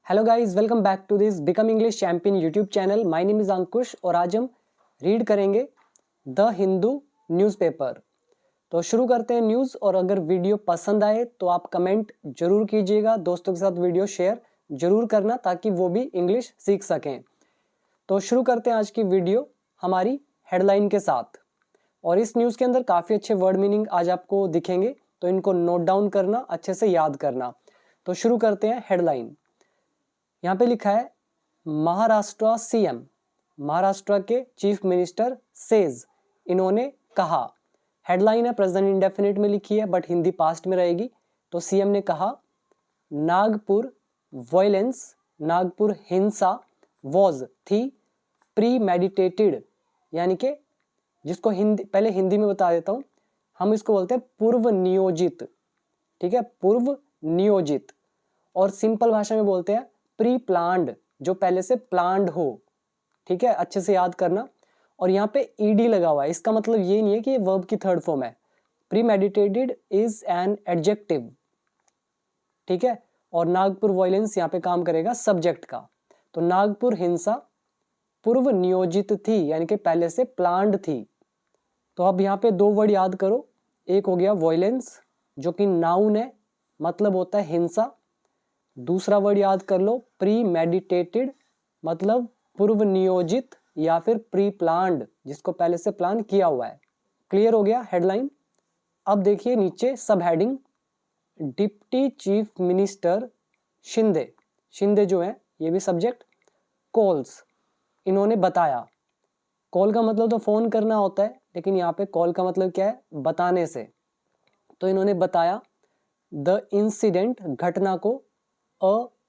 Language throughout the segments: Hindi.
Hello guys, welcome back to this Become English Champion YouTube channel. My name is Ankush और आज हम रीड करेंगे द हिंदू न्यूज़पेपर। तो शुरू करते हैं न्यूज़। और अगर वीडियो पसंद आए तो आप कमेंट जरूर कीजिएगा, दोस्तों के साथ वीडियो शेयर जरूर करना ताकि वो भी इंग्लिश सीख सकें। तो शुरू करते हैं आज की वीडियो हमारी हेडलाइन के साथ। और इस न्यूज़ के अंदर काफ़ी अच्छे वर्ड मीनिंग आज आपको दिखेंगे, तो इनको नोट डाउन करना, अच्छे से याद करना। तो शुरू करते हैं हेडलाइन। यहाँ पे लिखा है महाराष्ट्र सीएम, महाराष्ट्र के चीफ मिनिस्टर सेज, इन्होंने कहा। हेडलाइन है प्रेजेंट इंडेफिनिट में लिखी है बट हिंदी पास्ट में रहेगी। तो सीएम ने कहा नागपुर वायलेंस, नागपुर हिंसा वॉज थी प्री मेडिटेटेड, यानी कि जिसको हिंदी पहले हिंदी में बता देता हूं, हम इसको बोलते हैं पूर्व नियोजित। ठीक है, पूर्व नियोजित। और सिंपल भाषा में बोलते हैं प्री प्लान्ड, जो पहले से प्लान्ड हो। ठीक है, अच्छे से याद करना। और यहाँ पे ईडी लगा हुआ है, इसका मतलब ये नहीं है कि ये वर्ब की थर्ड फॉर्म है। Pre meditated is an adjective. ठीक है, और नागपुर वायलेंस यहाँ पे काम करेगा सब्जेक्ट का। तो नागपुर हिंसा पूर्व नियोजित थी, यानी कि पहले से प्लान्ड थी। तो अब यहाँ पे दो वर्ड याद करो। एक हो गया वायलेंस, जो कि नाउन है, मतलब होता है हिंसा। दूसरा वर्ड याद कर लो प्री मेडिटेटेड, मतलब पूर्व नियोजित या फिर प्री प्लान्ड, जिसको पहले से प्लान किया हुआ है। क्लियर हो गया हेडलाइन। अब देखिए नीचे सब heading, deputy chief minister Shinde, Shinde जो है ये भी सब्जेक्ट, कॉल्स, इन्होंने बताया। कॉल का मतलब तो फोन करना होता है, लेकिन यहाँ पे कॉल का मतलब क्या है, बताने से। तो इन्होंने बताया द इंसिडेंट, घटना को,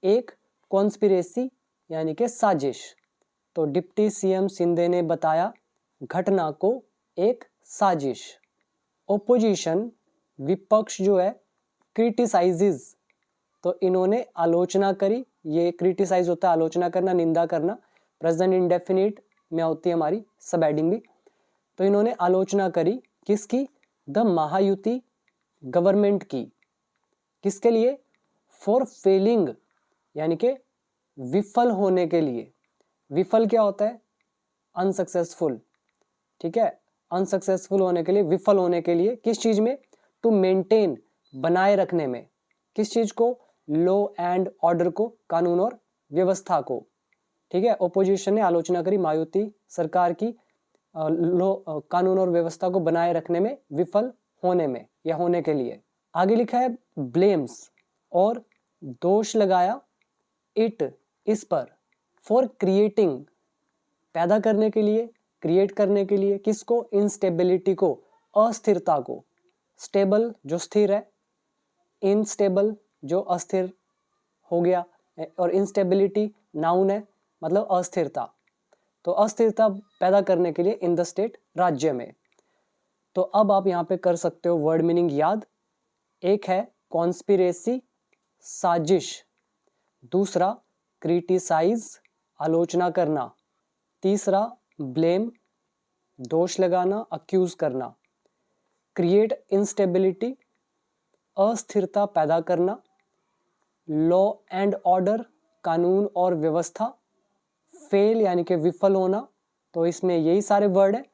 एक कॉन्स्पिरेसी यानी कि साजिश। तो डिप्टी सीएम शिंदे ने बताया घटना को एक साजिश। ओपोजिशन, विपक्ष जो है, क्रिटिसाइजेज, तो इन्होंने आलोचना करी। ये क्रिटिसाइज होता है आलोचना करना, निंदा करना। प्रेजेंट इंडेफिनिट में होती है हमारी सब हेडिंग भी। तो इन्होंने आलोचना करी किसकी, द महायुति गवर्नमेंट की। किसके लिए, फॉर फेलिंग, यानी कि विफल होने के लिए। विफल क्या होता है, अनसक्सेसफुल। ठीक है, अनसक्सेसफुल होने के लिए, विफल होने के लिए। किस चीज में, टू मेंटेन, बनाए रखने में। किस चीज को, लॉ एंड ऑर्डर को, कानून और व्यवस्था को। ठीक है, ओपोजिशन ने आलोचना करी मायावती सरकार की लॉ, कानून और व्यवस्था को बनाए रखने में विफल होने में या होने के लिए। आगे लिखा है ब्लेम्स, और दोष लगाया, इट, इस पर, फॉर क्रिएटिंग, पैदा करने के लिए, क्रिएट करने के लिए। किसको, इनस्टेबिलिटी को, अस्थिरता को। स्टेबल जो स्थिर है, इनस्टेबल जो अस्थिर हो गया, और इनस्टेबिलिटी नाउन है, मतलब अस्थिरता। तो अस्थिरता पैदा करने के लिए इन द स्टेट, राज्य में। तो अब आप यहाँ पे कर सकते हो वर्ड मीनिंग याद। एक है कॉन्स्पिरेसी, साजिश। दूसरा क्रिटिसाइज, आलोचना करना। तीसरा ब्लेम, दोष लगाना, अक्यूज करना। क्रिएट इंस्टेबिलिटी, अस्थिरता पैदा करना। लॉ एंड ऑर्डर, कानून और व्यवस्था। फेल यानी कि विफल होना। तो इसमें यही सारे वर्ड है।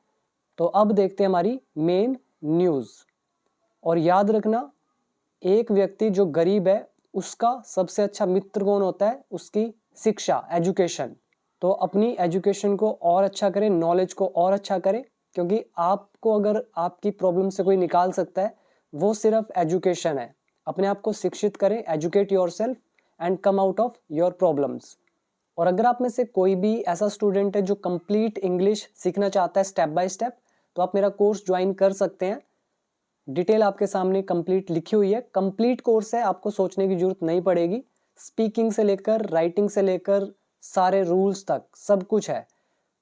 तो अब देखते हैं हमारी मेन न्यूज़। और याद रखना, एक व्यक्ति जो गरीब है उसका सबसे अच्छा मित्र कौन होता है, उसकी शिक्षा, एजुकेशन। तो अपनी एजुकेशन को और अच्छा करें, नॉलेज को और अच्छा करें, क्योंकि आपको अगर आपकी प्रॉब्लम से कोई निकाल सकता है वो सिर्फ एजुकेशन है। अपने आप को शिक्षित करें, educate yourself and come out of your problems. और अगर आप में से कोई भी ऐसा स्टूडेंट है जो कंप्लीट इंग्लिश सीखना चाहता है स्टेप बाय स्टेप, तो आप मेरा कोर्स ज्वाइन कर सकते हैं। डिटेल आपके सामने कंप्लीट लिखी हुई है। कंप्लीट कोर्स है, आपको सोचने की जरूरत नहीं पड़ेगी। स्पीकिंग से लेकर, राइटिंग से लेकर, सारे रूल्स तक सब कुछ है।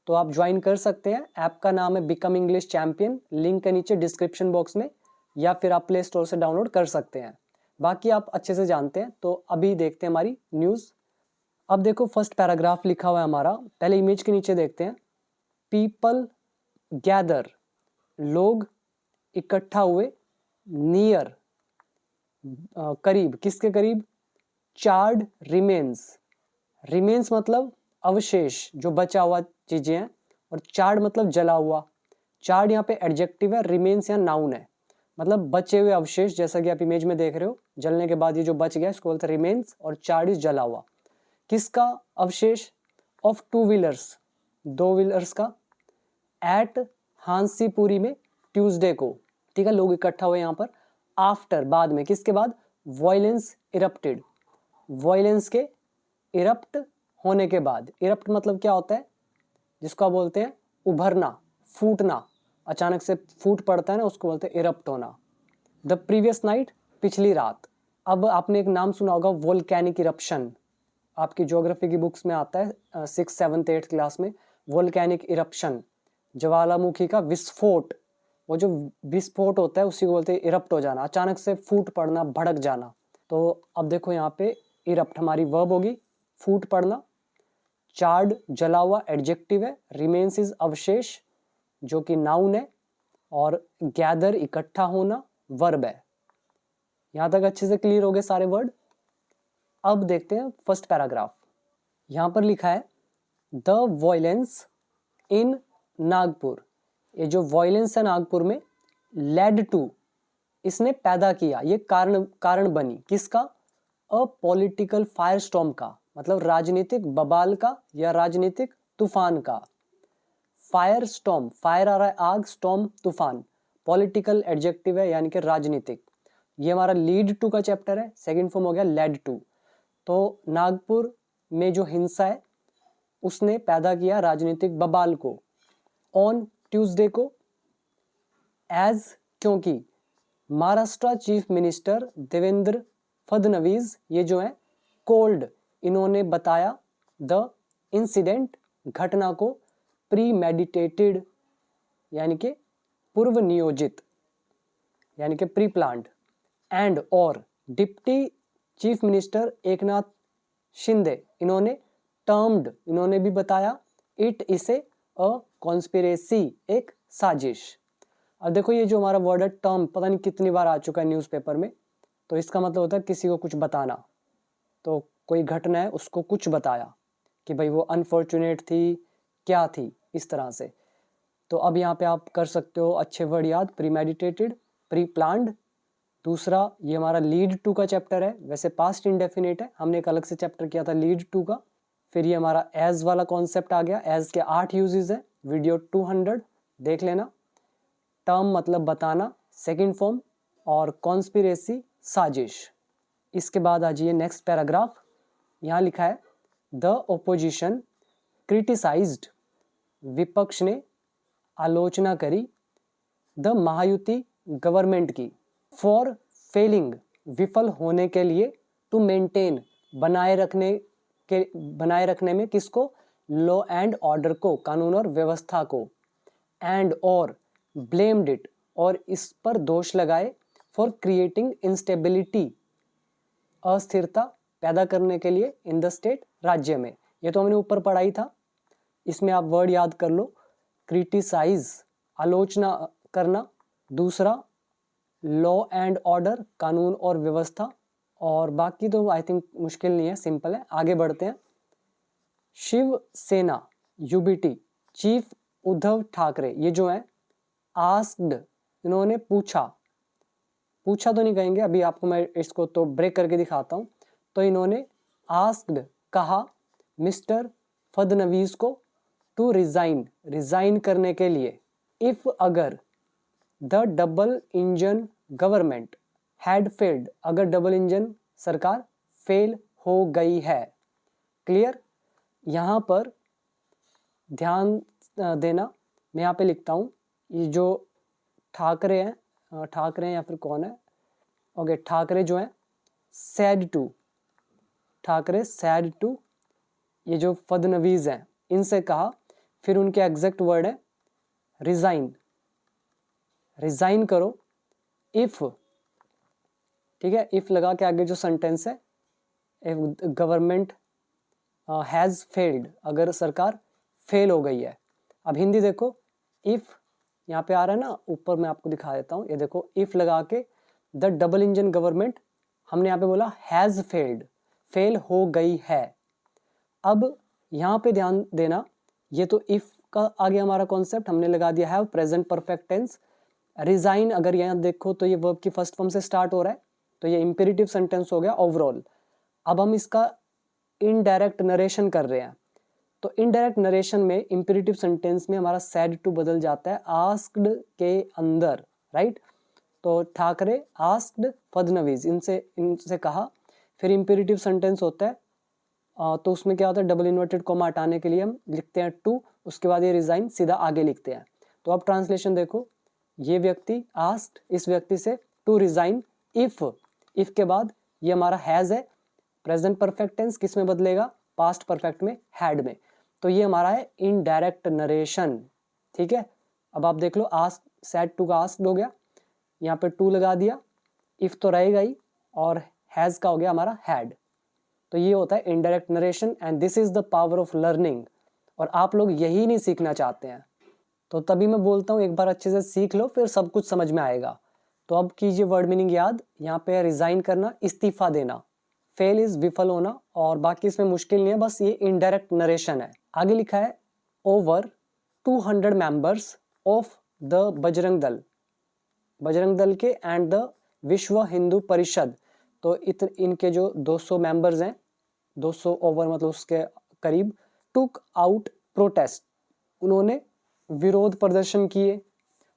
तो आप ज्वाइन कर सकते हैं। ऐप का नाम है बिकम इंग्लिश चैंपियन, लिंक है नीचे डिस्क्रिप्शन बॉक्स में, या फिर आप प्ले स्टोर से डाउनलोड कर सकते हैं। बाकी आप अच्छे से जानते हैं। तो अभी देखते हैं हमारी न्यूज़। अब देखो फर्स्ट पैराग्राफ लिखा हुआ है हमारा, पहले इमेज के नीचे देखते हैं। पीपल गैदर, लोग इकट्ठा हुए, नियर, करीब, किसके करीब, चार्ड रिमेन्स, रिमेन्स मतलब अवशेष, जो बचा हुआ चीजें हैं, और चार्ड मतलब जला हुआ। चार्ड यहाँ पे एडजेक्टिव है, रिमेन्स यहाँ नाउन है, मतलब बचे हुए अवशेष, जैसा कि आप इमेज में देख रहे हो, जलने के बाद ये जो बच गया इसको बोलते हैं रिमेन्स, और चार्ड इज जला हुआ। किसका अवशेष? ऑफ टू व्हीलर्स, दो व्हीलर्स का, एट हांसीपुरी में ट्यूसडे को। ठीक है, लोग इकट्ठा हुए यहाँ पर। आफ्टर, बाद में, किसके बाद? वायलेंस इरप्टेड, वायलेंस के इरप्ट होने के बाद। इरप्ट मतलब क्या होता है? जिसको आप बोलते हैं उभरना, फूटना, अचानक से फूट पड़ता है ना, उसको बोलते हैं इरप्ट होना। द प्रीवियस नाइट, पिछली रात। अब आपने एक नाम सुना होगा, वोल्केनिक इरप्शन, आपकी ज्योग्राफी की बुक्स में आता है 6th 7th 8th क्लास में। वोल्केनिक इरप्शन, ज्वालामुखी का विस्फोट, वो जो विस्फोट होता है उसी को बोलते हैं इरप्ट हो जाना, अचानक से फूट पड़ना, भड़क जाना। तो अब देखो यहाँ पे इरप्ट हमारी वर्ब होगी, फूट पड़ना। चार्ड, जला हुआ, एडजेक्टिव है। रिमेन्स इज अवशेष, जो कि नाउन है। और गैदर, इकट्ठा होना, वर्ब है। यहां तक अच्छे से क्लियर हो गए सारे वर्ड। अब देखते हैं फर्स्ट पैराग्राफ। यहां पर लिखा है द वॉयलेंस इन नागपुर। ये जो वॉयलेंस है नागपुर में, लेड टू, इसने पैदा किया, ये कारण बनी, किसका? अ पॉलिटिकल फायर स्टॉर्म का, मतलब राजनीतिक बबाल का या राजनीतिक तूफान का। फायर स्टॉर्म, फायर आ रहा है आग, स्टॉर्म तूफान, पॉलिटिकल एडजेक्टिव है यानी कि राजनीतिक। ये हमारा लीड टू का चैप्टर है, सेकंड फॉर्म हो गया लेड टू। तो नागपुर में जो हिंसा है उसने पैदा किया राजनीतिक बबाल को। ऑन ट्यूसडे को, एज, क्योंकि महाराष्ट्र चीफ मिनिस्टर देवेंद्र फडणवीस, ये जो है कोल्ड, इन्होंने बताया द इंसिडेंट, घटना को, प्री मेडिटेटेड यानी कि पूर्व नियोजित, यानी कि प्री प्लान्ड, एंड और deputy chief minister Eknath Shinde, इन्होंने टर्म्ड, इन्होंने भी बताया इट, इसे, अ कॉन्स्पिरेसी, एक साजिश। अब देखो ये जो हमारा वर्ड है टर्म, पता नहीं कितनी बार आ चुका है न्यूज़पेपर में। तो इसका मतलब होता है किसी को कुछ बताना। तो कोई घटना है उसको कुछ बताया कि भाई वो अनफॉर्चुनेट थी, क्या थी, इस तरह से। तो अब यहाँ पे आप कर सकते हो अच्छे वर्ड याद, प्रीमेडिटेटेड, प्री प्लान्ड। दूसरा, ये हमारा लीड टू का चैप्टर है, वैसे पास्ट इंडेफिनिट है, हमने एक अलग से चैप्टर किया था लीड टू का। फिर ये हमारा एज वाला कॉन्सेप्ट आ गया, एज के 8 यूजेस है, वीडियो 200 देख लेना। टर्म मतलब बताना, सेकंड फॉर्म, और कॉन्स्पिरेसी, साजिश। इसके बाद आ जाइए नेक्स्ट पैराग्राफ। यहाँ लिखा है द ओपोजिशन क्रिटिसाइज्ड, विपक्ष ने आलोचना करी, द महायुति गवर्नमेंट की, फॉर फेलिंग, विफल होने के लिए, टू मेंटेन, बनाए रखने में, किसको? लॉ एंड ऑर्डर को, कानून और व्यवस्था को। एंड और ब्लेम्ड इट, और इस पर दोष लगाए, फॉर क्रिएटिंग इंस्टेबिलिटी, अस्थिरता पैदा करने के लिए, इन द स्टेट, राज्य में। ये तो हमने ऊपर पढ़ा ही था, इसमें आप वर्ड याद कर लो। क्रिटिसाइज, आलोचना करना। दूसरा, लॉ एंड ऑर्डर, कानून और व्यवस्था। और बाकी तो आई थिंक मुश्किल नहीं है, सिंपल है। आगे बढ़ते हैं। शिव सेना, यूबीटी, चीफ उद्धव ठाकरे, ये जो है आस्क्ड, इन्होंने पूछा, पूछा तो नहीं कहेंगे अभी, आपको मैं इसको तो ब्रेक करके दिखाता हूं। तो इन्होंने आस्क्ड, कहा, मिस्टर फडणवीस को, टू रिजाइन, रिजाइन करने के लिए, इफ, अगर, the double engine government had failed, अगर डबल इंजन सरकार फेल हो गई है। क्लियर? यहां पर ध्यान देना, मैं यहाँ पे लिखता हूँ, ये जो ठाकरे हैं, ठाकरे हैं या फिर कौन है, ओके, ठाकरे जो है said to, Thackeray said to, ये जो फडणवीस हैं इनसे कहा, फिर उनके एग्जैक्ट वर्ड है रिजाइन, रिजाइन करो, इफ, ठीक है, इफ लगा के आगे जो सेंटेंस है, इफ गवर्नमेंट हैज फेल्ड, अगर सरकार फेल हो गई है। अब हिंदी देखो, इफ यहाँ पे आ रहा है ना, ऊपर मैं आपको दिखा देता हूँ, ये देखो, इफ लगा के द डबल इंजन गवर्नमेंट, हमने यहाँ पे बोला हैज फेल्ड, फेल हो गई है। अब यहाँ पे ध्यान देना, ये तो इफ का आगे हमारा कॉन्सेप्ट हमने लगा दिया have, present perfect tense. Resign अगर यहाँ देखो तो ये वर्ब की फर्स्ट फॉर्म से स्टार्ट हो रहा है, तो ये इंपेरेटिव सेंटेंस हो गया ओवरऑल। अब हम इसका इनडायरेक्ट नरेशन कर रहे हैं, तो इनडायरेक्ट नरेशन में इंपेरेटिव सेंटेंस में हमारा सैड टू बदल जाता है आस्क्ड के अंदर, राइट। तो ठाकरे आस्क्ड फडनवीस, इनसे कहा। फिर इंपेरेटिव सेंटेंस होता है, तो उसमें क्या होता है, डबल इन्वर्टेड कॉमा हटाने के लिए हम लिखते हैं टू, उसके बाद ये रिजाइन सीधा आगे लिखते हैं। तो अब ट्रांसलेशन देखो, ये व्यक्ति आस्क्ड इस व्यक्ति से टू रिजाइन इफ के बाद ये हमारा हैज है, प्रेजेंट परफेक्ट टेंस किस में बदलेगा, पास्ट परफेक्ट में, हैड में। तो ये हमारा है इनडायरेक्ट नरेशन, ठीक है। अब आप देख लो, आस्क सैड टू का आस्क्ड हो गया, यहाँ पे टू लगा दिया, इफ तो रहेगा ही, और हैज का हो गया हमारा हैड। तो ये होता है indirect narration, and this is the power of learning. और आप लोग यही नहीं सीखना चाहते हैं, तो तभी मैं बोलता हूँ एक बार अच्छे से सीख लो, फिर सब कुछ समझ में आएगा। तो अब कीजिए वर्ड मीनिंग याद, यहाँ पे रिजाइन करना, इस्तीफा देना, फेल इज विफल होना, और बाकी इसमें मुश्किल नहीं है, बस ये इनडायरेक्ट नरेशन है। आगे लिखा है over 200 members of the Bajrang Dal के एंड द विश्व हिंदू परिषद। तो इनके जो 200 मेंबर्स हैं, 200 ओवर मतलब उसके करीब, टुक आउट प्रोटेस्ट, उन्होंने विरोध प्रदर्शन किए,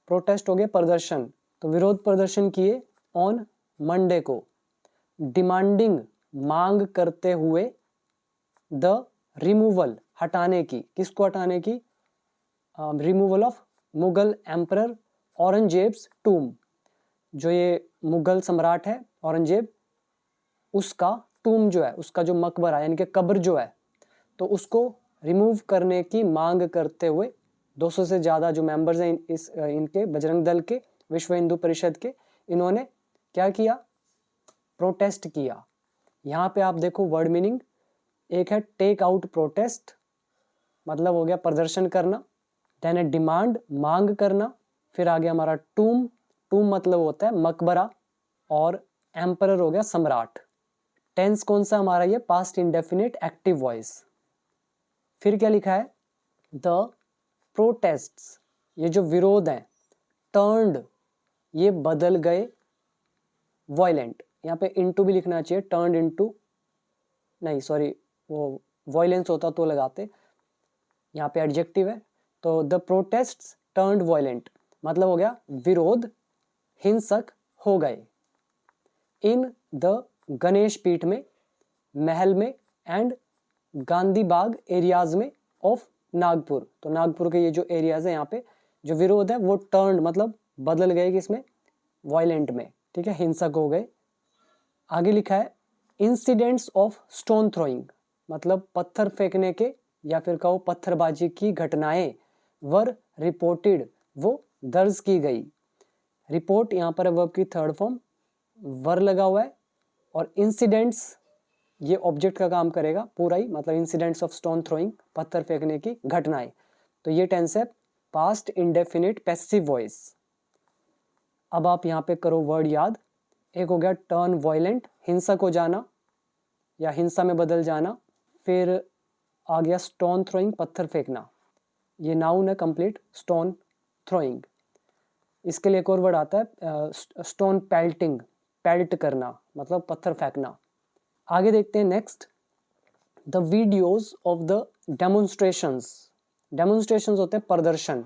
प्रोटेस्ट हो गया प्रदर्शन, तो विरोध प्रदर्शन किए ऑन मंडे को, डिमांडिंग मांग करते हुए, द रिमूवल हटाने की, किसको हटाने की, removal of Mughal emperor Aurangzeb's tomb, जो ये मुगल सम्राट है औरंगजेब, उसका टूम जो है, उसका जो मकबरा यानी कि कब्र जो है, तो उसको रिमूव करने की मांग करते हुए 200 से ज़्यादा जो मेंबर्स हैं इनके बजरंग दल के, विश्व हिंदू परिषद के, इन्होंने क्या किया, प्रोटेस्ट किया। यहाँ पे आप देखो वर्ड मीनिंग, एक है टेक आउट प्रोटेस्ट, मतलब हो गया प्रदर्शन करना, देन है डिमांड मांग करना, फिर आ गया हमारा टूम मतलब होता है मकबरा, और एम्परर हो गया सम्राट। टेंस कौन सा हमारा, ये पास्ट इंडेफिनिट एक्टिव वॉइस। फिर क्या लिखा है, द प्रोटेस्ट्स, ये जो विरोध है, टर्न्ड, ये बदल गए, वॉयलेंट, यहाँ पे इनटू भी लिखना चाहिए, टर्न्ड इनटू नहीं, सॉरी, वो वॉयलेंस होता तो लगाते, यहाँ पे एडजेक्टिव है। तो द प्रोटेस्ट्स टर्न्ड वॉयलेंट, मतलब हो गया विरोध हिंसक हो गए, इन द गणेश पीठ में, महल में, एंड गांधी बाग एरियाज में ऑफ नागपुर। तो नागपुर के ये जो एरियाज है, यहाँ पे जो विरोध है वो टर्न्ड मतलब बदल गए किसमें, वॉयलेंट में, ठीक है, हिंसक हो गए। आगे लिखा है इंसिडेंट्स ऑफ स्टोन थ्रोइंग, मतलब पत्थर फेंकने के या फिर कहो पत्थरबाजी की घटनाएं, वर रिपोर्टेड, वो दर्ज की गई। रिपोर्ट यहाँ पर वर्ब की थर्ड फॉर्म, वर लगा हुआ है, और इंसिडेंट्स ये ऑब्जेक्ट का काम करेगा पूरा ही, मतलब इंसिडेंट्स ऑफ स्टोन थ्रोइंग, पत्थर फेंकने की घटनाएं। तो ये टेंस है पास्ट इंडेफिनिट पैसिव वॉइस। अब आप यहाँ पे करो वर्ड याद, एक हो गया टर्न वॉयलेंट, हिंसक हो जाना या हिंसा में बदल जाना, फिर आ गया स्टोन थ्रोइंग, पत्थर फेंकना, ये नाउन है कंप्लीट, स्टोन थ्रोइंग। इसके लिए एक और वर्ड आता है स्टोन पेल्टिंग, पेल्ट करना मतलब पत्थर फेंकना। आगे देखते हैं next, the videos of the demonstrations, demonstrations होते हैं प्रदर्शन,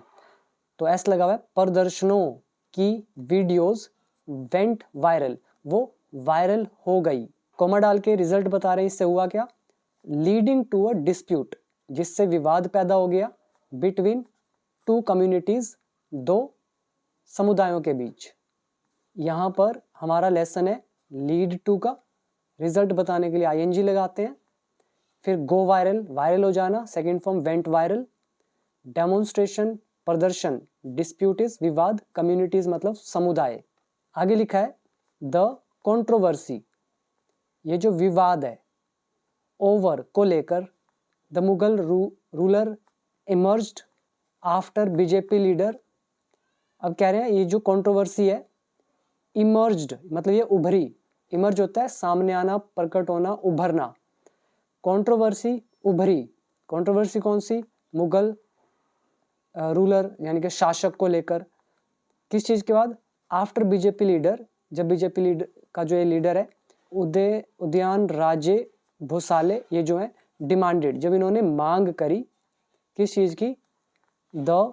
तो एस लगा हुआ है, प्रदर्शनों की वीडियोज वेंट वायरल, वो वायरल हो गई, कोमा डाल के रिजल्ट बता रहे हैं, इससे हुआ क्या, लीडिंग टू अ डिस्प्यूट, जिससे विवाद पैदा हो गया, बिटवीन टू कम्युनिटीज, दो समुदायों के बीच। यहाँ पर हमारा लेसन है लीड टू का, रिजल्ट बताने के लिए आईएनजी लगाते हैं, फिर गो वायरल, वायरल हो जाना, second form went viral, demonstration प्रदर्शन, डिस्प्यूट इज विवाद, कम्युनिटीज मतलब समुदाय। आगे लिखा है द कंट्रोवर्सी, ये जो विवाद है, ओवर को लेकर, the Mughal ruler emerged after BJP leader. अब कह रहे हैं ये जो कंट्रोवर्सी है, इमर्ज्ड मतलब ये उभरी, इमर्ज होता है सामने आना, प्रकट होना, उभरना, कंट्रोवर्सी उभरी। कंट्रोवर्सी कौन सी? मुगल रूलर यानी कि शासक को लेकर। किस चीज के बाद? आफ्टर बीजेपी लीडर, जब बीजेपी लीडर का जो ये लीडर है उदयन राजे भोसाले, ये जो है डिमांडेड, जब इन्होंने मांग करी किस चीज की? The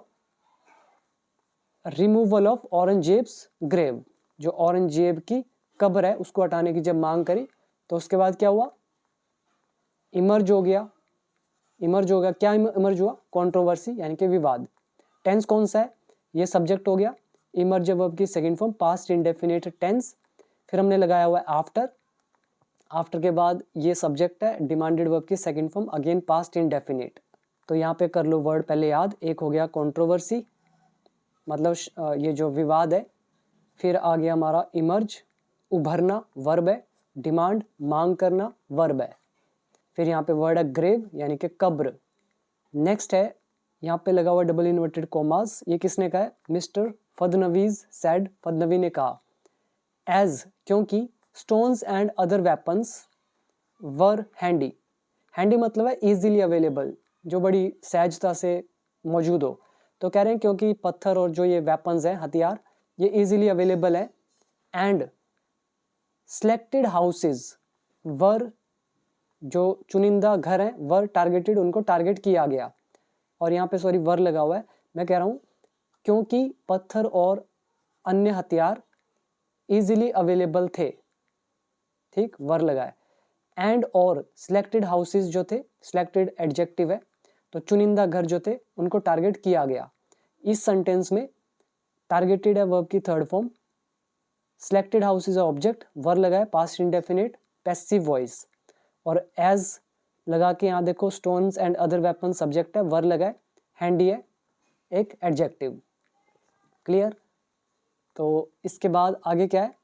removal of Aurangzeb's grave, जो औरंगजेब की कब्र है उसको हटाने की जब मांग करी, तो उसके बाद क्या हुआ? इमर्ज हो गया। क्या इमर्ज हुआ? कंट्रोवर्सी यानी कि विवाद। टेंस कौन सा है? ये सब्जेक्ट हो गया। इमर्ज वर्ब की second form past indefinite tense. फिर हमने लगाया हुआ है आफ्टर। आफ्टर के बाद ये सब्जेक्ट है, डिमांडेड वर्ब की second form again past indefinite. तो यहाँ पे कर लो वर्ड पहले याद। एक हो गया कंट्रोवर्सी, मतलब ये जो विवाद है। फिर आ गया हमारा इमर्ज, उभरना वर्ब है। डिमांड मांग करना वर्ब है। फिर यहाँ पे वर्ड है ग्रेव यानी कि कब्र। नेक्स्ट है यहाँ पे लगा हुआ डबल इन्वर्टेड कोमास। ये किसने कहा है? मिस्टर फडनवीज सेड, फडनवी ने कहा। एज क्योंकि stones and other weapons were handy. Handy मतलब है इजीली अवेलेबल, जो बड़ी सहजता से मौजूद हो। तो कह रहे हैं क्योंकि पत्थर और जो ये वेपन्स हैं, हथियार, ये इजीली अवेलेबल है। एंड सिलेक्टेड हाउसेज वर, जो चुनिंदा घर हैं, वर टारगेटेड, उनको टारगेट किया गया। और यहाँ पे सॉरी वर लगा हुआ है, मैं कह रहा हूँ क्योंकि पत्थर और अन्य हथियार इजीली अवेलेबल थे। ठीक, वर लगा है। एंड और सिलेक्टेड हाउसेस जो थे, सिलेक्टेड एडजेक्टिव है, तो चुनिंदा घर जो थे उनको टारगेट किया गया। इस सेंटेंस में टारगेटेड है वर्ब की third form, selected house is object, were लगा है पास्ट इंडेफिनिट पैसिव वॉइस, और एज लगा के यहाँ देखो stones and other weapon subject है, वर लगा है, हैंडी है एक एडजेक्टिव। क्लियर? तो इसके बाद आगे क्या है?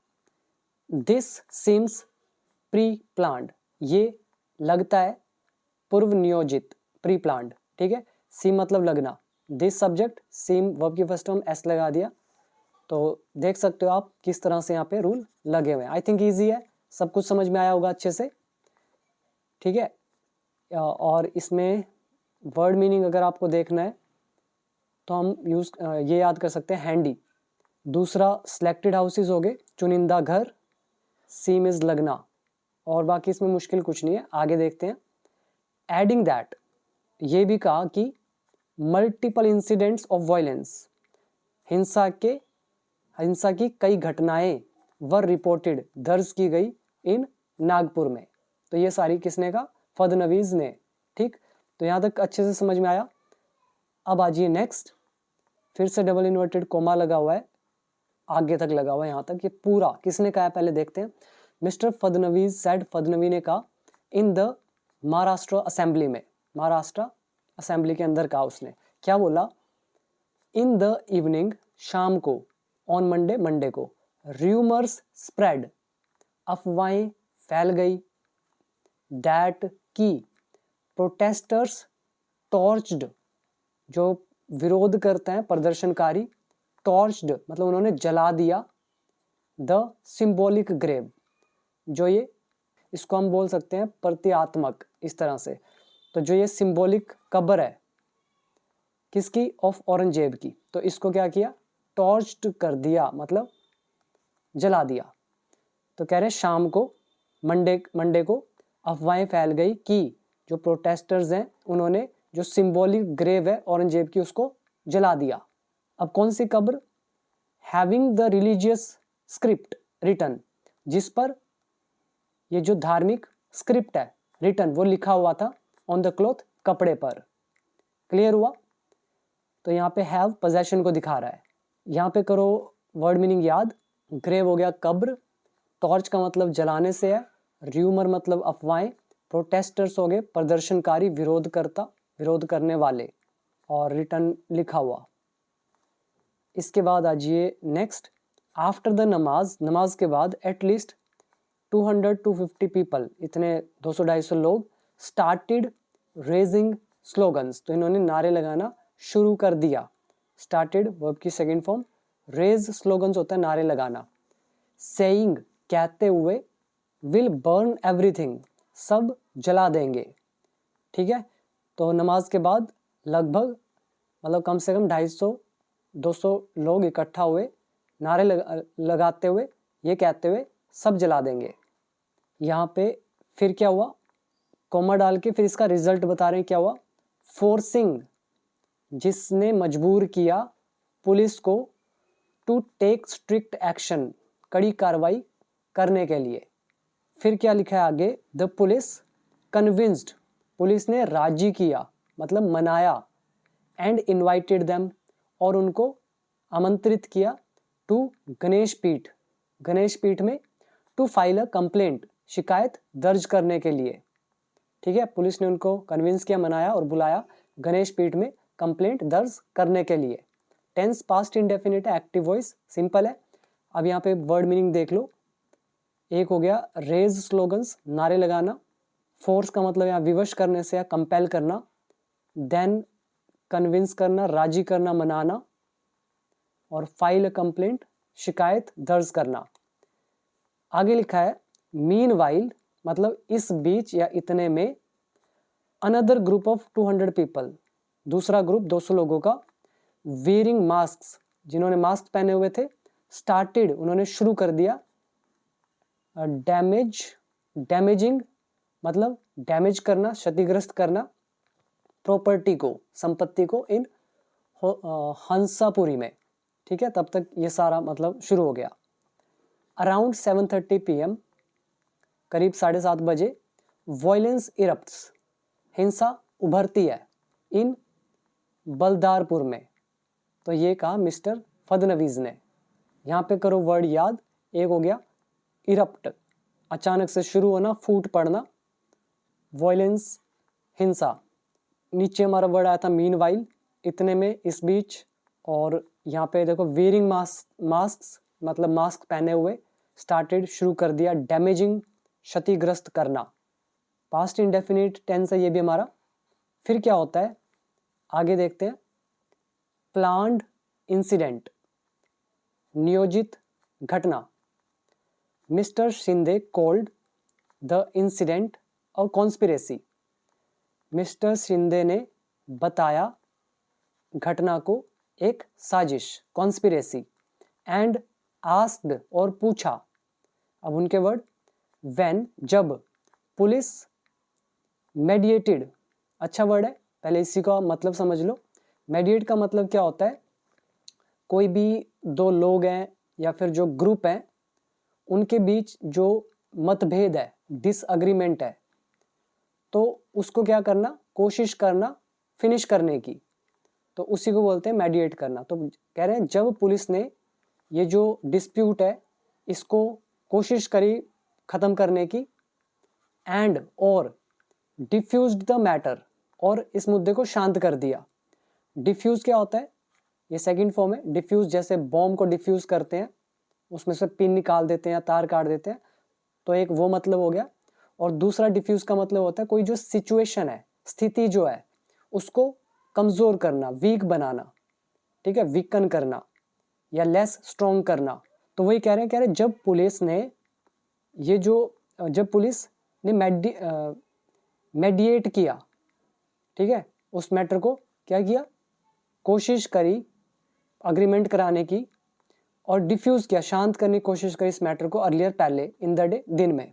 दिस सीम्स प्री प्लान्ड, ये लगता है पूर्व नियोजित, प्री प्लान्ड। ठीक है, सीम मतलब लगना, दिस सब्जेक्ट, सीम वर्ब की फर्स्ट फॉर्म, एस लगा दिया। तो देख सकते हो आप किस तरह से यहाँ पे रूल लगे हुए हैं। आई थिंक ईजी है, सब कुछ समझ में आया होगा अच्छे से। ठीक है, और इसमें वर्ड मीनिंग अगर आपको देखना है तो हम ये याद कर सकते हैं, हैंडी। दूसरा सिलेक्टेड हाउसेज हो गए, चुनिंदा घर, सीम इज लगना, और बाकी इसमें मुश्किल कुछ नहीं है, आगे देखते हैं। एडिंग दैट, ये भी कहा कि मल्टीपल इंसिडेंट्स ऑफ वायलेंस, हिंसा की कई घटनाएं वर रिपोर्टेड, दर्ज की गई इन नागपुर में। तो ये सारी किसने कहा? फडनवीज ने। ठीक, तो यहाँ तक अच्छे से समझ में आया। अब आ जाइए नेक्स्ट, फिर से डबल इन्वर्टेड कोमा लगा हुआ है, आगे तक लगा हुआ है, यहाँ तक। ये पूरा किसने कहा है पहले देखते हैं। मिस्टर फडनवीज सेड, फडनवी ने कहा, इन द महाराष्ट्र असेंबली में, महाराष्ट्र असेंबली के अंदर कहा उसने। क्या बोला? इन द इवनिंग, शाम को, ऑन मंडे, मंडे को, र्यूमर्स स्प्रेड, अफवाहें फैल गई, दैट की प्रोटेस्टर्स टॉर्च्ड, जो विरोध करते हैं प्रदर्शनकारी, टॉर्च्ड मतलब उन्होंने जला दिया, द सिंबॉलिक ग्रेव, जो ये, इसको हम बोल सकते हैं प्रतीकात्मक, इस तरह से। तो जो ये सिंबॉलिक कब्र है किसकी? ऑफ औरंगजेब की, तो इसको क्या किया? टॉर्च्ड कर दिया, मतलब जला दिया। तो कह रहे शाम को, मंडे को अफवाहें फैल गई कि जो प्रोटेस्टर्स हैं उन्होंने जो सिंबॉलिक ग्रेव है औरंगजेब की उसको जला दिया। अब कौन सी कब्र? Having the religious script written, जिस पर ये जो धार्मिक स्क्रिप्ट है रिटन, वो लिखा हुआ था ऑन द क्लॉथ, कपड़े पर। क्लियर हुआ? तो यहाँ पे हैव पोजेशन को दिखा रहा है। यहाँ पे करो वर्ड मीनिंग याद। ग्रेव हो गया कब्र, टॉर्च का मतलब जलाने से है, र्यूमर मतलब अफवाहें, प्रोटेस्टर्स हो गए प्रदर्शनकारी, विरोधकर्ता, विरोध करने वाले, और रिटन लिखा हुआ। इसके बाद आ जाइए नेक्स्ट, आफ्टर द नमाज, नमाज के बाद एटलीस्ट 200 to 50 पीपल, इतने 200-250 लोग, स्टार्टेड रेजिंग स्लोगन्स, तो इन्होंने नारे लगाना शुरू कर दिया। स्टार्टेड वर्ब की सेकंड फॉर्म, रेज स्लोगन्स होता है नारे लगाना। सेइंग कहते हुए, विल बर्न एवरीथिंग सब जला देंगे। ठीक है। तो नमाज के बाद लगभग मतलब कम से कम 250-200 लोग इकट्ठा हुए, नारे लगाते हुए, ये कहते हुए सब जला देंगे। यहाँ पे फिर क्या हुआ, कॉमा डाल के फिर इसका रिजल्ट बता रहे हैं क्या हुआ। फोर्सिंग, जिसने मजबूर किया पुलिस को टू टेक स्ट्रिक्ट एक्शन, कड़ी कार्रवाई करने के लिए। फिर क्या लिखा है आगे, द पुलिस कन्विंस्ड, पुलिस ने राजी किया मतलब मनाया, एंड इनवाइटेड देम, और उनको आमंत्रित किया, टू गणेश पीठ, गणेश पीठ में, टू फाइल अ कंप्लेंट, शिकायत दर्ज करने के लिए। ठीक है, पुलिस ने उनको कन्विंस किया, मनाया और बुलाया गणेश पीठ में कंप्लेंट दर्ज करने के लिए। टेंस पास्ट इंडेफिनिट है, एक्टिव वॉइस, सिंपल है। अब यहाँ पे वर्ड मीनिंग देख लो। एक हो गया रेज स्लोगन्स, नारे लगाना। फोर्स का मतलब यहाँ विवश करने से या कंपेल करना। देन कन्विंस करना, राजी करना, मनाना। और फाइल कंप्लेंट, शिकायत दर्ज करना। आगे लिखा है मीनवाइल, मतलब इस बीच या इतने में, अनदर ग्रुप ऑफ 200 पीपल, दूसरा ग्रुप 200 लोगों का, वेयरिंग मास्क, जिन्होंने मास्क पहने हुए थे, स्टार्टेड, उन्होंने शुरू कर दिया, डैमेजिंग मतलब डैमेज करना, क्षतिग्रस्त करना, प्रॉपर्टी को, संपत्ति को, इन हंसापुरी में। ठीक है, तब तक ये सारा मतलब शुरू हो गया। अराउंड 7:30 PM, करीब 7:30 बजे, वॉयलेंस इरप्ट्स, हिंसा उभरती है, इन बलदारपुर में। तो ये कहा मिस्टर फडणवीस ने। यहाँ पे करो वर्ड याद। एक हो गया इरप्ट, अचानक से शुरू होना, फूट पड़ना, वॉयलेंस हिंसा। नीचे हमारा वर्ड आया था मीनवाइल, इतने में, इस बीच। और यहाँ पे देखो वेयरिंग मास्क मतलब मास्क पहने हुए, स्टार्टेड शुरू कर दिया, डैमेजिंग क्षतिग्रस्त करना, पास्ट इंडेफिनिट टेंस है ये भी हमारा। फिर क्या होता है आगे देखते हैं। प्लान्ड इंसिडेंट, नियोजित घटना। Mister Shinde called the incident a conspiracy, mister Shinde ने बताया घटना को एक साजिश, कॉन्स्पिरेसी। एंड आस्क्ड, और पूछा। अब उनके वर्ड, व्हेन, जब, पुलिस मेडिएटेड, अच्छा वर्ड है, पहले इसी का मतलब समझ लो। मेडिएट का मतलब क्या होता है, कोई भी दो लोग हैं या फिर जो ग्रुप है, उनके बीच जो मतभेद है, डिसएग्रीमेंट है, तो उसको क्या करना, कोशिश करना फिनिश करने की, तो उसी को बोलते हैं मेडिएट करना। तो कह रहे हैं जब पुलिस ने ये जो डिस्प्यूट है इसको कोशिश करी खत्म करने की, एंड और डिफ्यूज्ड द मैटर, और इस मुद्दे को शांत कर दिया। डिफ्यूज क्या होता है, ये सेकंड फॉर्म है। डिफ्यूज जैसे बॉम्ब को डिफ्यूज करते हैं, उसमें से पिन निकाल देते हैं या तार काट देते हैं, तो एक वो मतलब हो गया। और दूसरा डिफ्यूज का मतलब होता है कोई जो सिचुएशन है, स्थिति जो है, उसको कमजोर करना, वीक बनाना। ठीक है, वीकन करना या लेस स्ट्रॉन्ग करना। तो वही कह रहे हैं जब पुलिस ने ये जो, जब पुलिस ने मेडिएट किया, ठीक है, उस मैटर को क्या किया, कोशिश करी अग्रीमेंट कराने की, और डिफ्यूज किया, शांत करने की कोशिश करी इस मैटर को, अर्लियर, पहले, इन द डे, दिन में।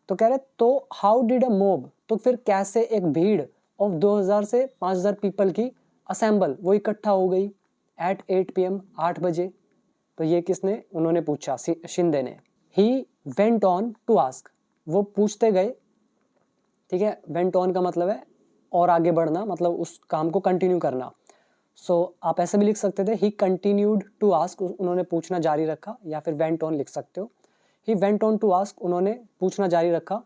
तो कह रहे तो हाउ डिड अ मॉब, तो फिर कैसे एक भीड़ ऑफ 2000 से 5000 पीपल की असेंबल, वो इकट्ठा हो गई एट 8 PM, 8 बजे। तो ये किसने, उन्होंने पूछा, शिंदे ने। He went on to ask, वो पूछते गए। ठीक है, वेंट ऑन का मतलब है और आगे बढ़ना, मतलब उस काम को कंटिन्यू करना। सो आप ऐसे भी लिख सकते थे, ही कंटिन्यूड टू आस्क, उन्होंने पूछना जारी रखा, या फिर वेंट ऑन लिख सकते हो। He went on to ask, उन्होंने पूछना जारी रखा।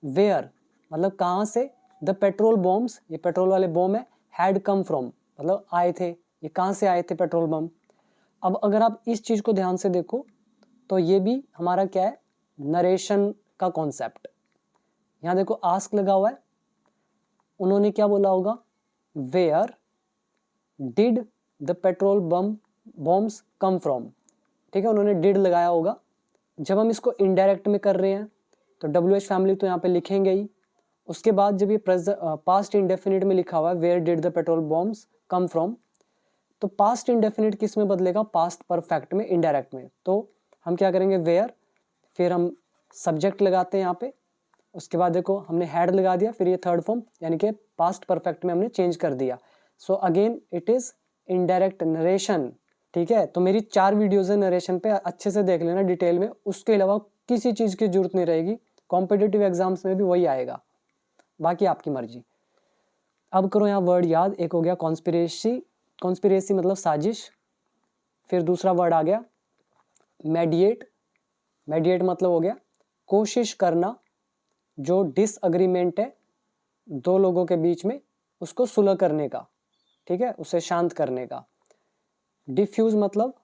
वेयर मतलब कहाँ से, द पेट्रोल बॉम्ब्स, ये पेट्रोल वाले बॉम्ब है, हैड कम फ्रॉम मतलब आए थे, ये कहाँ से आए थे पेट्रोल बम। अब अगर आप इस चीज को ध्यान से देखो तो ये भी हमारा क्या है, नरेशन का कॉन्सेप्ट। यहाँ देखो आस्क लगा हुआ है, उन्होंने क्या बोला होगा, where did the petrol bombs come from. ठीक है, उन्होंने डिड लगाया होगा। जब हम इसको इनडायरेक्ट में कर रहे हैं तो WH फैमिली तो यहाँ पे लिखेंगे ही, उसके बाद जब ये पास्ट इंडेफिनिट में लिखा हुआ है where did the petrol bombs come from, तो पास्ट इंडेफिनिट किस में बदलेगा, पास्ट परफेक्ट में, इनडायरेक्ट में। तो हम क्या करेंगे, वेयर, फिर हम सब्जेक्ट लगाते हैं यहाँ पे, उसके बाद देखो हमने हैड लगा दिया, फिर ये थर्ड फॉर्म यानी कि पास्ट परफेक्ट में हमने चेंज कर दिया। So again it is indirect narration. ठीक है, तो मेरी 4 वीडियोज है नरेशन पे, अच्छे से देख लेना डिटेल में, उसके अलावा किसी चीज की जरूरत नहीं रहेगी, कॉम्पिटिटिव एग्जाम्स में भी वही आएगा, बाकी आपकी मर्जी। अब करो यहाँ वर्ड याद, एक हो गया कॉन्स्पिरेसी, कॉन्स्पिरेसी मतलब साजिश, फिर दूसरा वर्ड आ गया मेडिएट, मेडिएट मतलब हो गया कोशिश करना, जो डिसएग्रीमेंट है दो लोगों के बीच में उसको सुलह करने का, ठीक है, उसे शांत करने का। डिफ्यूज मतलब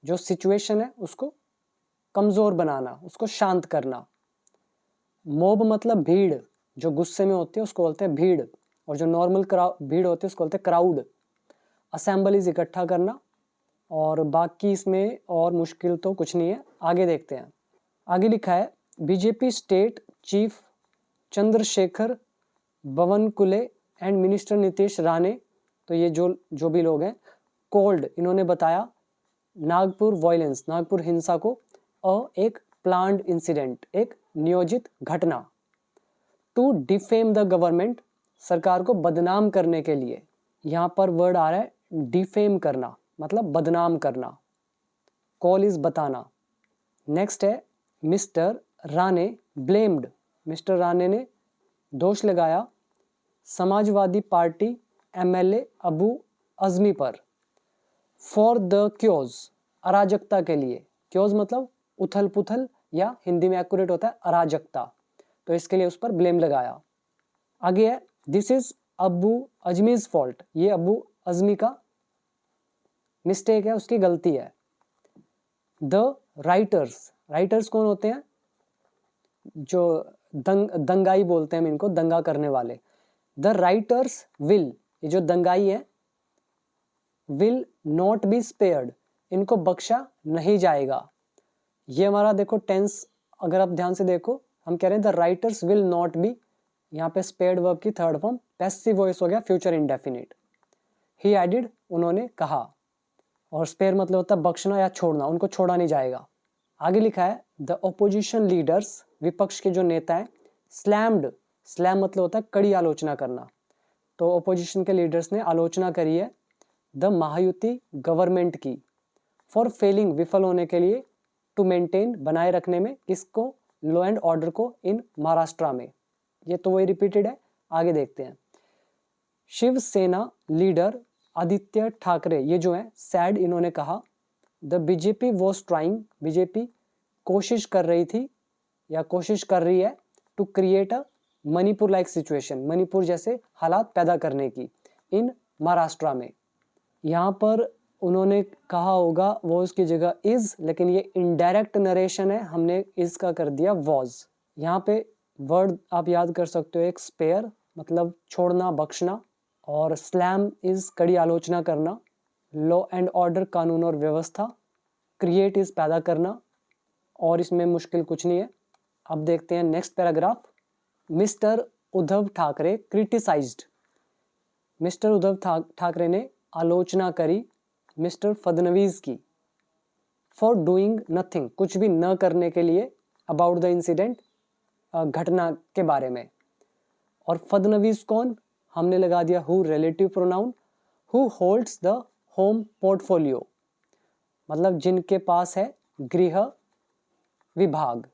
जो सिचुएशन है उसको कमजोर बनाना, उसको शांत करना। मोब मतलब भीड़, जो गुस्से में होती है उसको बोलते हैं भीड़, और जो नॉर्मल भीड़ होती है उसको बोलते हैं क्राउड। असेंबल इज इकट्ठा करना, और बाकी इसमें और मुश्किल तो कुछ नहीं है, आगे देखते हैं। आगे लिखा है BJP state chief Chandrashekhar Bawankule and minister Nitish Rane, तो ये जो भी लोग हैं, कोल्ड इन्होंने बताया नागपुर वायलेंस, नागपुर हिंसा को एक प्लान्ड इंसिडेंट, एक नियोजित घटना। टू डिफेम द गवर्नमेंट, सरकार को बदनाम करने के लिए, यहाँ पर वर्ड आ रहा है डिफेम करना मतलब बदनाम करना। कॉल इज बताना। नेक्स्ट है mister Rane blamed, mister Rane ने दोष लगाया समाजवादी पार्टी एमएलए अबू अजमी पर, फॉर द क्योज, अराजकता के लिए। क्योज मतलब उथल पुथल, या हिंदी में एक्यूरेट होता है अराजकता, तो इसके लिए उस पर ब्लेम लगाया। आगे है दिस इज अबू अजमीज फॉल्ट, ये अबू अजमी का मिस्टेक है, उसकी गलती है। द राइटर्स, राइटर्स कौन होते हैं, जो दंगाई बोलते हैं हम इनको, दंगा करने वाले। द राइटर्स विल, ये जो दंगाई है, विल नॉट बी स्पेयर्ड, इनको बख्शा नहीं जाएगा। ये हमारा देखो टेंस, अगर आप ध्यान से देखो, हम कह रहे हैं the writers will not be, यहाँ पे स्पेयर्ड वर्ब की थर्ड फॉर्म पैसिव वॉइस हो गया फ्यूचर इंडेफिनिट। ही एडिड, उन्होंने कहा, और स्पेयर मतलब होता है बख्शना या छोड़ना, उनको छोड़ा नहीं जाएगा। आगे लिखा है द ओपोजिशन लीडर्स, विपक्ष के जो नेता हैं, स्लैम्ड, स्लैम मतलब होता है कड़ी आलोचना करना, तो ओपोजिशन के लीडर्स ने आलोचना करी है द महायुति गवर्नमेंट की, फॉर फेलिंग, विफल होने के लिए, टू मेंटेन, बनाए रखने में, किसको, लॉ एंड ऑर्डर को, इन महाराष्ट्र में। ये तो वही रिपीटेड है, आगे देखते हैं। शिवसेना लीडर आदित्य ठाकरे, ये जो है सैड, इन्होंने कहा the BJP was trying, BJP कोशिश कर रही थी या कोशिश कर रही है, to create a Manipur like situation, Manipur जैसे हालात पैदा करने की, इन महाराष्ट्र में। यहाँ पर उन्होंने कहा होगा वॉज की जगह इज, लेकिन ये इनडायरेक्ट नरेशन है, हमने इज का कर दिया वॉज। यहाँ पे वर्ड आप याद कर सकते हो, एक स्पेयर मतलब छोड़ना, बख्शना, और स्लैम इज कड़ी आलोचना करना, लॉ एंड ऑर्डर कानून और व्यवस्था, क्रिएट इज पैदा करना, और इसमें मुश्किल कुछ नहीं है। अब देखते हैं next paragraph. Mister Uddhav Thackeray criticised, mister Uddhav Thackeray ने आलोचना करी मिस्टर फडणवीस की, फॉर डूइंग नथिंग, कुछ भी न करने के लिए, अबाउट द इंसिडेंट, घटना के बारे में। और फडणवीस कौन, हमने लगा दिया who relative pronoun, who holds the home portfolio, मतलब जिनके पास है गृह विभाग,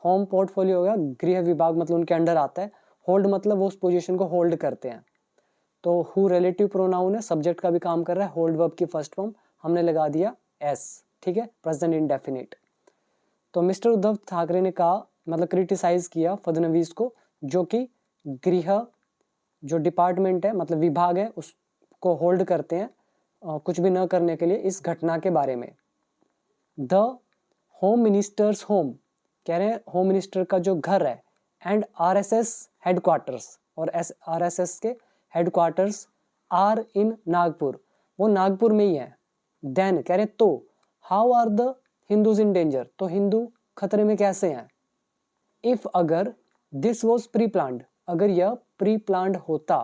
होम पोर्टफोलियो होगा गृह विभाग, मतलब उनके अंडर आता है। होल्ड मतलब वो उस पोजीशन को होल्ड करते हैं, तो हु रिलेटिव प्रोनाउन है, सब्जेक्ट का भी काम कर रहा है, होल्ड वर्ब की फर्स्ट फॉर्म हमने लगा दिया एस, ठीक है, प्रेजेंट इंडेफिनिट। तो मिस्टर उद्धव ठाकरे ने कहा, मतलब क्रिटिसाइज किया फडणवीस को, जो कि गृह जो डिपार्टमेंट है, मतलब विभाग है, उसको होल्ड करते हैं कुछ भी न करने के लिए, इस घटना के बारे में। द होम मिनिस्टर्स होम, कह रहे हैं होम मिनिस्टर का जो घर है, एंड आरएसएस हेडक्वार्टर्स, और आरएसएस के हेडक्वार्टर्स आर इन नागपुर, वो नागपुर में ही है। देन कह रहे तो how are the Hindus in danger, तो हिंदू खतरे में कैसे हैं। इफ अगर, दिस वॉज प्री प्लान्ड, अगर यह प्री प्लान्ड होता।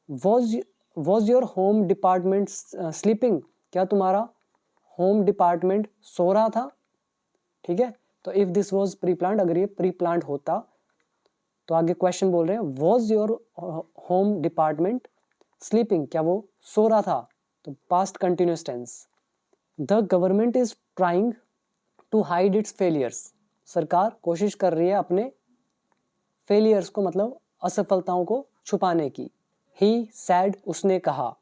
Was your home department sleeping, क्या तुम्हारा होम डिपार्टमेंट सो रहा था। ठीक है, तो if this was pre planned, अगर ये प्री प्लान्ड होता, तो आगे क्वेश्चन बोल रहे हैं was your home department sleeping, क्या वो सो रहा था, तो past continuous tense. The government is trying to hide its failures, सरकार कोशिश कर रही है अपने फेलियर्स को, मतलब असफलताओं को छुपाने की। ही सैड, उसने कहा।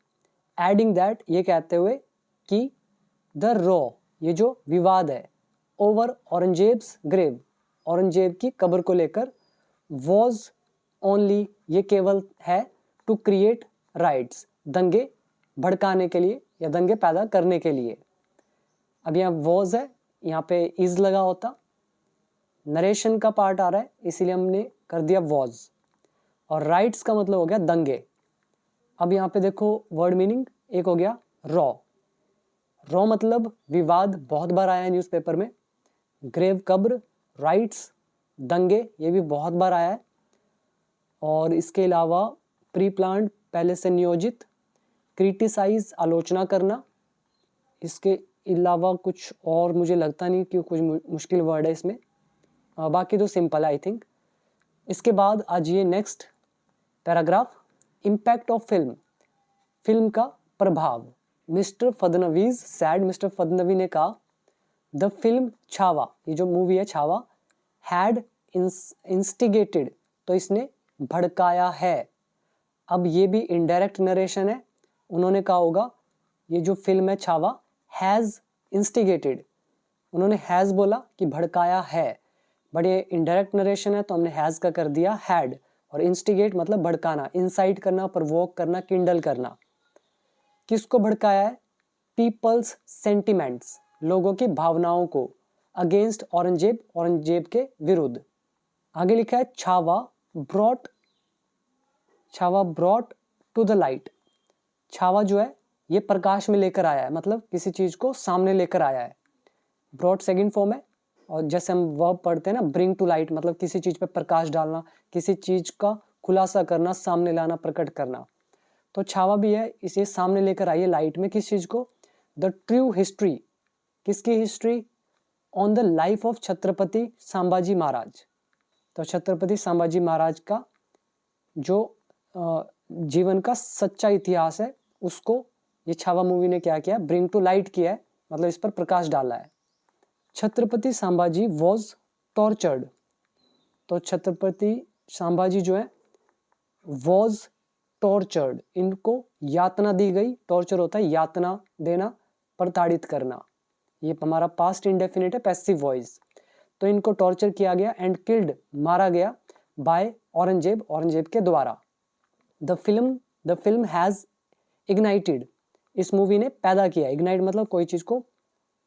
एडिंग दैट, ये कहते हुए कि द रॉ, ये जो विवाद है ओवर औरंगजेब्स ग्रेव, औरंगजेब की कब्र को लेकर, वॉज ओनली, ये केवल है, टू क्रिएट राइट्स, दंगे भड़काने के लिए या दंगे पैदा करने के लिए। अब यहाँ वॉज है, यहाँ पे इज लगा होता, नरेशन का पार्ट आ रहा है इसीलिए हमने कर दिया वॉज, और राइट्स का मतलब हो गया दंगे। अब यहाँ पे देखो वर्ड मीनिंग, एक हो गया रॉ, रॉ मतलब विवाद, बहुत बार आया है न्यूज़पेपर में। ग्रेव कब्र, राइट्स दंगे, ये भी बहुत बार आया है। और इसके अलावा प्री प्लान्ड पहले से नियोजित, क्रिटिसाइज आलोचना करना, इसके अलावा कुछ और मुझे लगता नहीं कि कुछ मुश्किल वर्ड है इसमें, बाकी तो सिंपल है आई थिंक। इसके बाद आज ये next paragraph, impact of film, film का प्रभाव। Mister Fadnavis sad, mister Fadnavis ने कहा द फिल्म छावा, ये जो मूवी है छावा, हैड इंस्टिगेटेड, तो इसने भड़काया है। अब ये भी इनडायरेक्ट नरेशन है, उन्होंने कहा होगा ये जो फिल्म है छावा हैज़ इंस्टिगेटेड, उन्होंने हैज़ बोला कि भड़काया है, बट ये इनडायरेक्ट नरेशन है तो हमने हैज़ का कर दिया हैड, और इंस्टिगेट मतलब भड़काना, इंसाइट करना, प्रवोक करना, किंडल करना। किसको भड़काया है, पीपल्स सेंटिमेंट्स, लोगों की भावनाओं को, अगेंस्ट औरंगजेब, औरंगजेब के विरुद्ध। आगे लिखा है Chhaava brought, Chhaava brought to the light, Chhaava जो है ये प्रकाश में लेकर आया है, मतलब किसी चीज को सामने लेकर आया है। ब्रॉट सेकंड फॉर्म है, और जैसे हम वर्ब पढ़ते हैं ना ब्रिंग टू लाइट, मतलब किसी चीज पे प्रकाश डालना, किसी चीज का खुलासा करना, सामने लाना, प्रकट करना। तो छावा भी है, इसे सामने लेकर आई है लाइट में, किस चीज को, द ट्रू हिस्ट्री, किसकी history, on the life of Chhatrapati Sambhaji Maharaj, तो छत्रपति संभाजी महाराज का जो जीवन का सच्चा इतिहास है उसको ये छावा मूवी ने क्या किया, ब्रिंग टू लाइट किया है, मतलब इस पर प्रकाश डाला है। छत्रपति संभाजी वॉज टॉर्चर्ड, तो छत्रपति संभाजी जो है वॉज टॉर्चर्ड, इनको यातना दी गई, टॉर्चर होता है यातना देना, प्रताड़ित करना, ये हमारा पास्ट इंडेफिनिट है, पैसिव वॉइस, तो इनको टॉर्चर किया गया, एंड किल्ड, मारा गया, बाय औरंगजेब, औरंगजेब के द्वारा। द फिल्म हैज इग्नाइटेड, इस मूवी ने पैदा किया, इग्नाइट मतलब कोई चीज को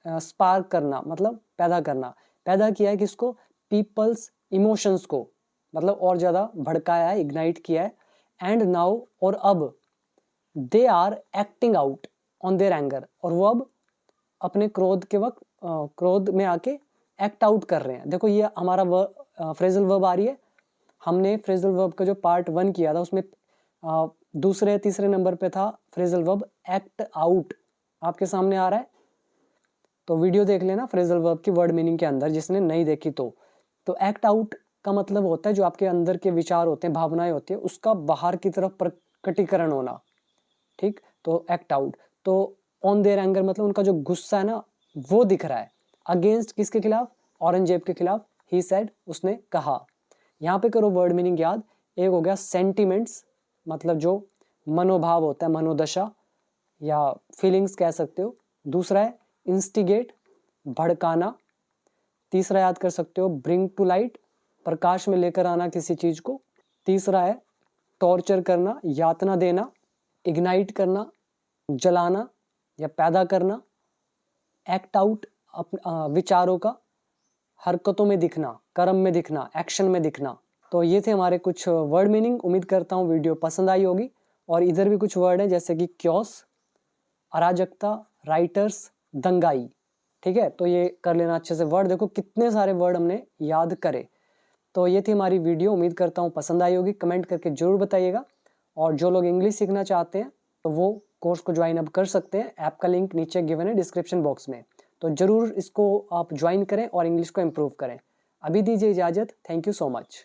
स्पार्क करना, मतलब पैदा करना, पैदा किया है किसको, पीपल्स इमोशंस को, मतलब और ज्यादा भड़काया है, इग्नाइट किया है। एंड नाउ, और अब, they are acting out on their anger, और वो अब अपने क्रोध के वक्त क्रोध में आके एक्ट आउट कर रहे हैं। देखो ये हमारा फ्रेजल वर्ब आ रही है, हमने फ्रेजल वर्ब का जो पार्ट 1 किया था उसमें दूसरे तीसरे नंबर पे था फ्रेजल वर्ब एक्ट आउट, आपके सामने आ रहा है, तो वीडियो देख लेना फ्रेजल वर्ब की वर्ड मीनिंग के अंदर, जिसने नहीं देखी तो एक्ट आउट का मतलब होता है जो आपके अंदर के विचार होते हैं, भावनाएं होती है, उसका बाहर की तरफ प्रकटीकरण होना, ठीक, तो एक्ट आउट। तो ऑन देयर एंगर मतलब उनका जो गुस्सा है ना वो दिख रहा है, अगेंस्ट किसके खिलाफ, औरंगजेब के खिलाफ, ही सेड, उसने कहा। यहाँ पे करो वर्ड मीनिंग याद, एक हो गया सेंटिमेंट्स, मतलब जो मनोभाव होता है, मनोदशा या फीलिंग्स कह सकते हो, दूसरा है इंस्टिगेट, भड़काना, तीसरा याद कर सकते हो ब्रिंग टू लाइट, प्रकाश में लेकर आना किसी चीज को, तीसरा है टॉर्चर करना, यातना देना, इग्नाइट करना, जलाना या पैदा करना, एक्ट आउट विचारों का हरकतों में दिखना, कर्म में दिखना, एक्शन में दिखना। तो ये थे हमारे कुछ वर्ड मीनिंग, उम्मीद करता हूँ वीडियो पसंद आई होगी। और इधर भी कुछ वर्ड है जैसे कि क्योस, अराजकता, राइटर्स, दंगाई, ठीक है, तो ये कर लेना अच्छे से। वर्ड देखो कितने सारे वर्ड हमने याद करे, तो ये थी हमारी वीडियो, उम्मीद करता हूँ पसंद आई होगी। कमेंट करके ज़रूर बताइएगा। और जो लोग इंग्लिश सीखना चाहते हैं तो वो कोर्स को ज्वाइन अब कर सकते हैं। ऐप का लिंक नीचे गिवन है डिस्क्रिप्शन बॉक्स में, तो ज़रूर इसको आप ज्वाइन करें और इंग्लिश को इम्प्रूव करें। अभी दीजिए इजाज़त। Thank you so much.